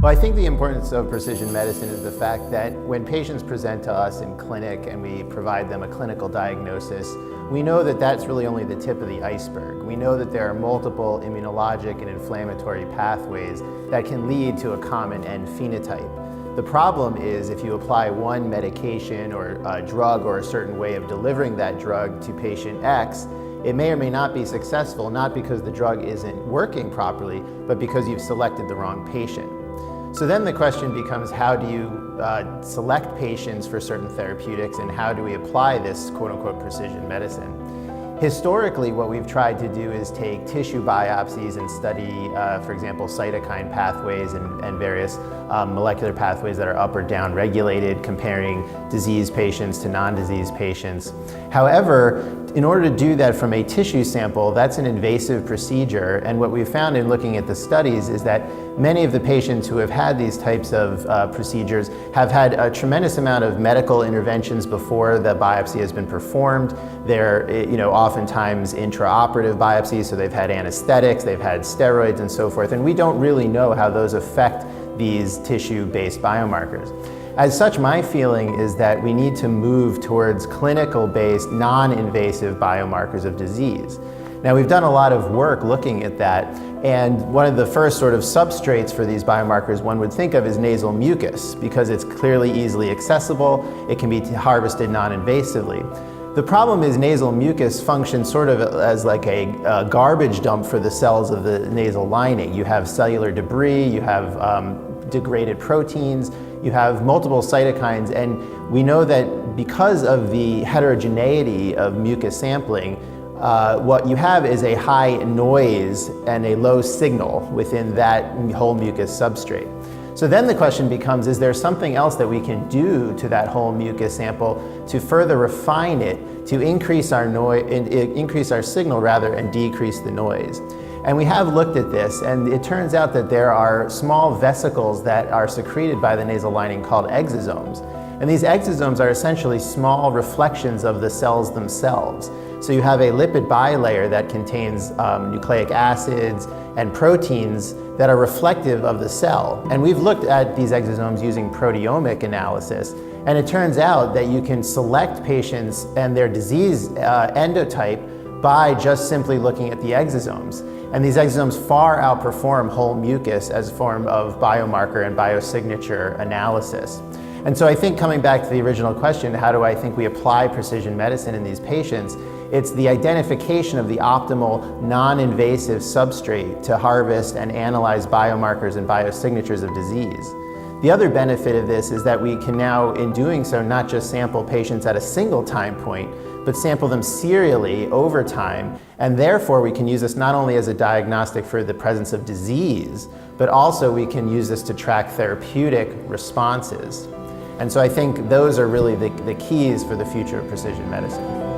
Well, I think the importance of precision medicine is the fact that when patients present to us in clinic and we provide them a clinical diagnosis, we know that that's really only the tip of the iceberg. We know that there are multiple immunologic and inflammatory pathways that can lead to a common end phenotype. The problem is if you apply one medication or a drug or a certain way of delivering that drug to patient X, it may or may not be successful, not because the drug isn't working properly, but because you've selected the wrong patient. So then the question becomes, how do you select patients for certain therapeutics, and how do we apply this quote-unquote precision medicine? Historically, what we've tried to do is take tissue biopsies and study, for example, cytokine pathways and various molecular pathways that are up or down regulated, comparing diseased patients to non-diseased patients. However, in order to do that from a tissue sample, that's an invasive procedure, and what we've found in looking at the studies is that many of the patients who have had these types of procedures have had a tremendous amount of medical interventions before the biopsy has been performed. They're oftentimes intraoperative biopsies, so they've had anesthetics, they've had steroids and so forth, and we don't really know how those affect these tissue-based biomarkers. As such, my feeling is that we need to move towards clinical-based, non-invasive biomarkers of disease. Now, we've done a lot of work looking at that, and one of the first sort of substrates for these biomarkers one would think of is nasal mucus, because it's clearly easily accessible, it can be harvested non-invasively. The problem is nasal mucus functions sort of as like a garbage dump for the cells of the nasal lining. You have cellular debris, you have degraded proteins, you have multiple cytokines, and we know that because of the heterogeneity of mucus sampling, what you have is a high noise and a low signal within that whole mucus substrate. So then the question becomes, is there something else that we can do to that whole mucus sample to further refine it, to increase our signal rather, and decrease the noise? And we have looked at this, and it turns out that there are small vesicles that are secreted by the nasal lining called exosomes. And these exosomes are essentially small reflections of the cells themselves. So you have a lipid bilayer that contains nucleic acids and proteins that are reflective of the cell. And we've looked at these exosomes using proteomic analysis, and it turns out that you can select patients and their disease endotype by just simply looking at the exosomes. And these exosomes far outperform whole mucus as a form of biomarker and biosignature analysis. And so I think, coming back to the original question, how do I think we apply precision medicine in these patients? It's the identification of the optimal non-invasive substrate to harvest and analyze biomarkers and biosignatures of disease. The other benefit of this is that we can now, in doing so, not just sample patients at a single time point, but sample them serially over time, and therefore we can use this not only as a diagnostic for the presence of disease, but also we can use this to track therapeutic responses. And so I think those are really the keys for the future of precision medicine.